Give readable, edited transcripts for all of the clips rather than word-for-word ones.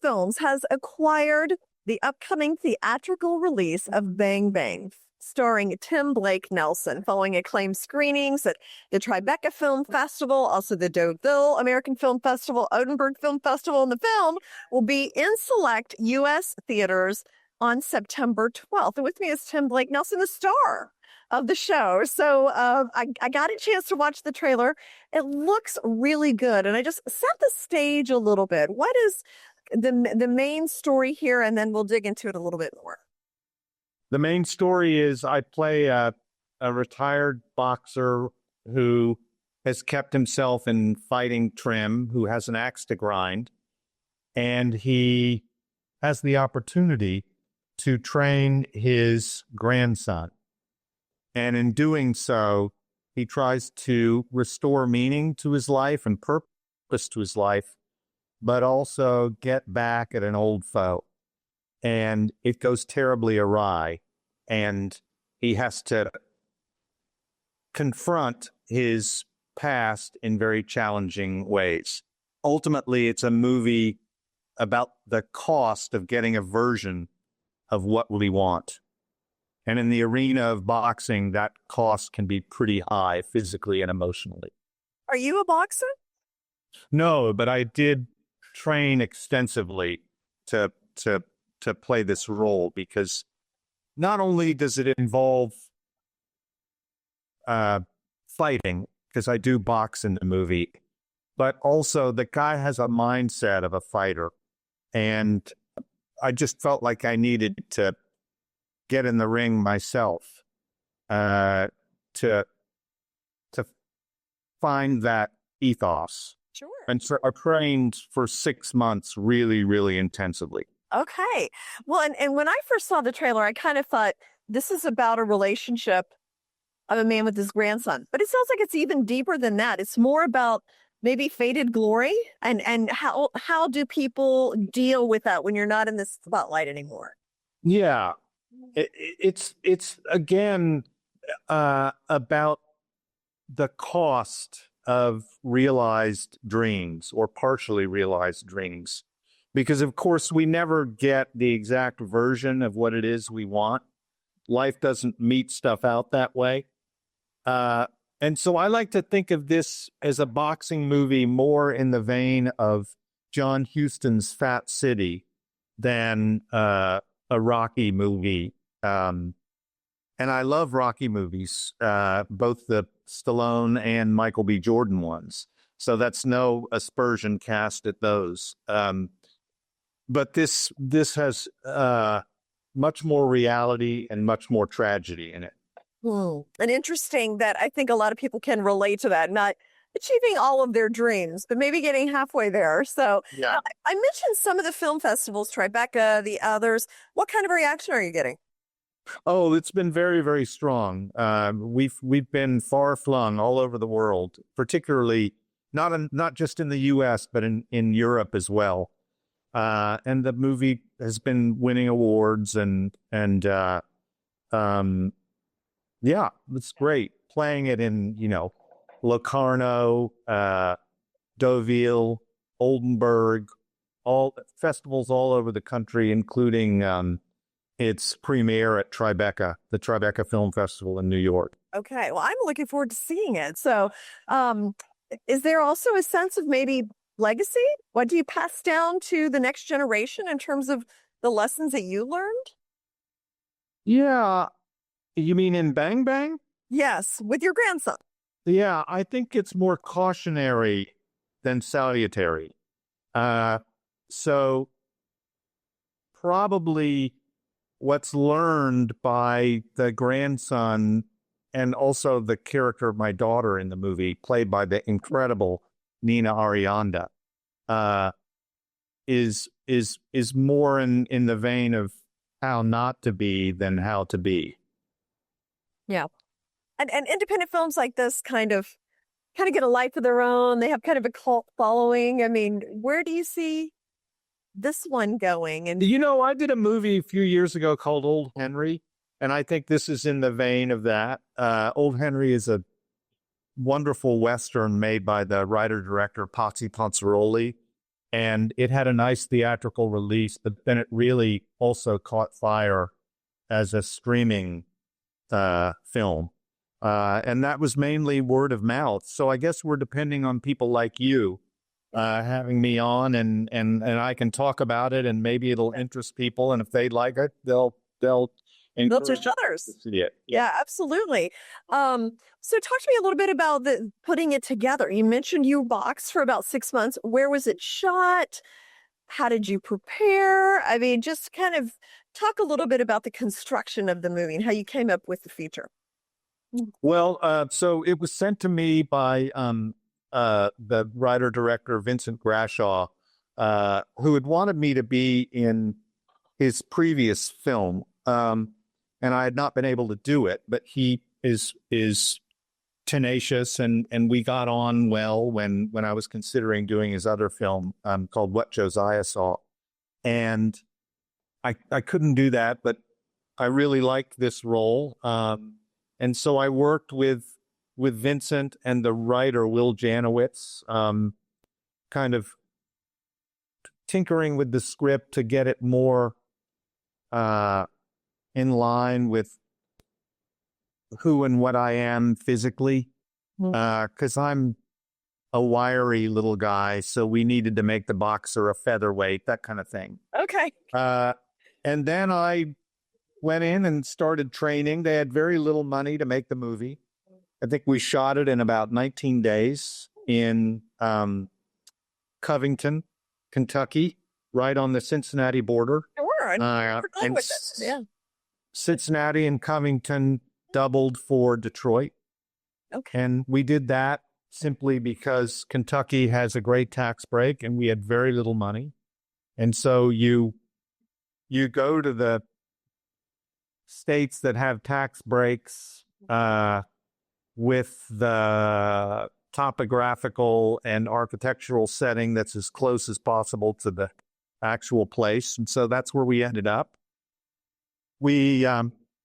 Films has acquired the upcoming theatrical release of Bang Bang, starring Tim Blake Nelson, following acclaimed screenings at the Tribeca Film Festival, also the Deauville American Film Festival, Oldenburg Film Festival, and the film will be in select U.S. theaters on September 12th. And with me is Tim Blake Nelson, the star of the show. So I got a chance to watch the trailer. It looks really good. And I just set the stage a little bit. What is the main story here? And then we'll dig into it a little bit more. The main story is I play a retired boxer who has kept himself in fighting trim, who has an axe to grind. And he has the opportunity to train his grandson. And in doing so, he tries to restore meaning to his life and purpose to his life, but also get back at an old foe. And it goes terribly awry, and he has to confront his past in very challenging ways. Ultimately, it's a movie about the cost of getting a version of what we want. And in the arena of boxing, that cost can be pretty high physically and emotionally. Are you a boxer? No, but I did train extensively to play this role, because not only does it involve fighting, because I do box in the movie, but also the guy has a mindset of a fighter. And I just felt like I needed to get in the ring myself to find that ethos. Sure. And so I trained for 6 months really, really intensively. Okay. Well, and when I first saw the trailer, I kind of thought this is about a relationship of a man with his grandson. But it sounds like it's even deeper than that. It's more about maybe faded glory and how do people deal with that when you're not in the spotlight anymore? Yeah. It's again about the cost of realized dreams or partially realized dreams, because of course we never get the exact version of what it is we want. Life doesn't meet stuff out that way, and so I like to think of this as a boxing movie more in the vein of John Huston's Fat City than a Rocky movie. And I love Rocky movies, both the Stallone and Michael B. Jordan ones. So that's no aspersion cast at those. But this has much more reality and much more tragedy in it. And interesting that I think a lot of people can relate to that, not achieving all of their dreams, but maybe getting halfway there. So yeah. I mentioned some of the film festivals, Tribeca, the others. What kind of a reaction are you getting? Oh, it's been very, very strong. We've been far flung all over the world, particularly not just in the U.S., but in Europe as well. And the movie has been winning awards, and yeah, it's great. Playing it in Locarno, Deauville, Oldenburg, all festivals all over the country, including its premiere at Tribeca, the Tribeca Film Festival in New York. Okay. Well, I'm looking forward to seeing it. So, is there also a sense of maybe legacy? What do you pass down to the next generation in terms of the lessons that you learned? Yeah. You mean in Bang Bang? Yes, with your grandson. Yeah, I think it's more cautionary than salutary. So probably what's learned by the grandson and also the character of my daughter in the movie, played by the incredible Nina Arianda, is more in the vein of how not to be than how to be. Yeah. And independent films like this kind of get a life of their own. They have kind of a cult following. I mean, where do you see this one going? And I did a movie a few years ago called Old Henry, and I think this is in the vein of that. Old Henry is a wonderful Western made by the writer-director Patsy Ponzaroli, and it had a nice theatrical release, but then it really also caught fire as a streaming film. And that was mainly word of mouth. So I guess we're depending on people like you having me on, and I can talk about it, and maybe it'll interest people. And if they like it, they'll teach others. to see it. Yeah, absolutely. So talk to me a little bit about putting it together. You mentioned you boxed for about 6 months. Where was it shot? How did you prepare? I mean, just kind of talk a little bit about the construction of the movie and how you came up with the feature. Well, so it was sent to me by the writer-director Vincent Grashaw, who had wanted me to be in his previous film. And I had not been able to do it, but he is tenacious, and we got on well when I was considering doing his other film called What Josiah Saw. And I couldn't do that, but I really liked this role. And so I worked with Vincent and the writer, Will Janowitz, kind of tinkering with the script to get it more in line with who and what I am physically, because I'm a wiry little guy, so we needed to make the boxer a featherweight, that kind of thing. Okay. And then I went in and started training. They had very little money to make the movie. I think we shot it in about 19 days in Covington, Kentucky, right on the Cincinnati border. We're with it. Yeah. Cincinnati and Covington doubled for Detroit. Okay. And we did that simply because Kentucky has a great tax break and we had very little money. And so you go to the states that have tax breaks with the topographical and architectural setting that's as close as possible to the actual place. And so that's where we ended up. We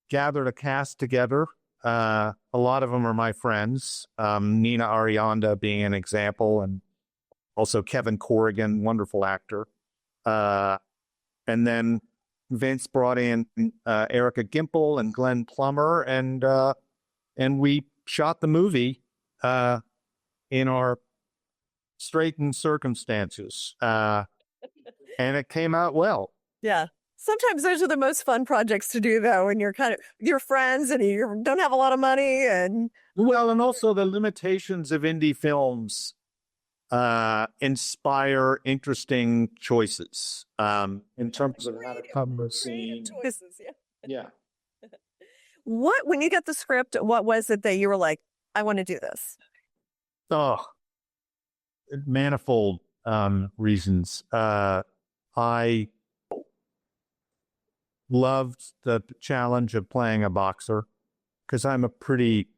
gathered a cast together. A lot of them are my friends, Nina Arianda being an example, and also Kevin Corrigan, wonderful actor. And then Vince brought in Erica Gimple and Glenn Plummer, and we shot the movie in our straitened circumstances. And it came out well. Yeah. Sometimes those are the most fun projects to do, though, when you're kind of your friends and you don't have a lot of money. And also the limitations of indie films inspire interesting choices in terms of how to cover a scene. Choices, Yeah. When you got the script, what was it that you were like, I want to do this? Oh, manifold reasons. I loved the challenge of playing a boxer because I'm a pretty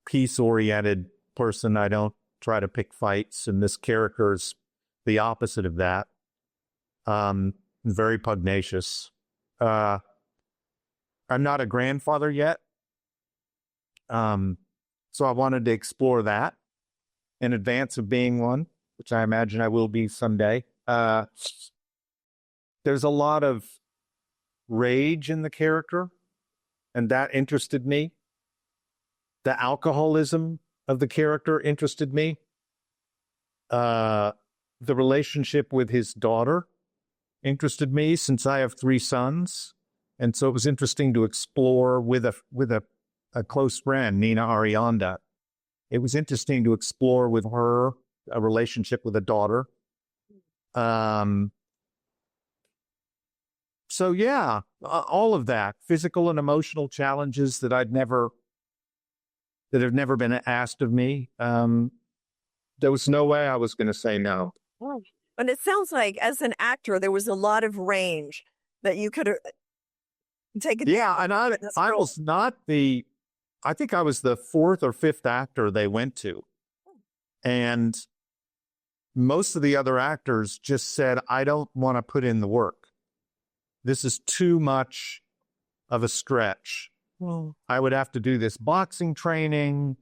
peace-oriented person. I don't try to pick fights, and this character is the opposite of that. Very pugnacious. I'm not a grandfather yet, so I wanted to explore that in advance of being one, which I imagine I will be someday. There's a lot of rage in the character, and that interested me. The alcoholism of the character interested me. The relationship with his daughter interested me, since I have 3 sons, and so it was interesting to explore with a close friend, Nina Arianda. It was interesting to explore with her a relationship with a daughter. So yeah, all of that, physical and emotional challenges that have never been asked of me. There was no way I was going to say no. And it sounds like, as an actor, there was a lot of range that you could have taken. Yeah, and I was not I think I was the 4th or 5th actor they went to. And most of the other actors just said, I don't want to put in the work. This is too much of a stretch. I would have to do this boxing training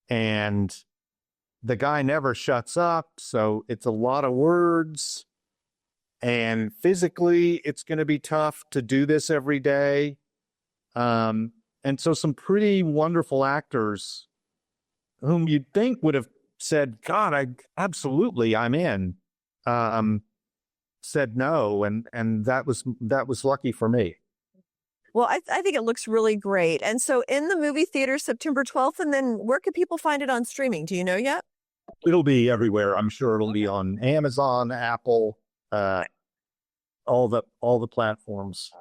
and the guy never shuts up. So it's a lot of words. And physically, it's going to be tough to do this every day. And so some pretty wonderful actors whom you'd think would have said, God, I'm in, said no. And that was lucky for me. Well, I think it looks really great. And so in the movie theater, September 12th, and then where can people find it on streaming? Do you know yet? It'll be everywhere. I'm sure it'll be on Amazon, Apple, all the platforms.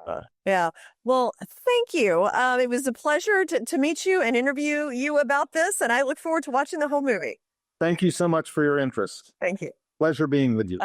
Yeah. Well, thank you. It was a pleasure to meet you and interview you about this, and I look forward to watching the whole movie. Thank you so much for your interest. Thank you. Pleasure being with you.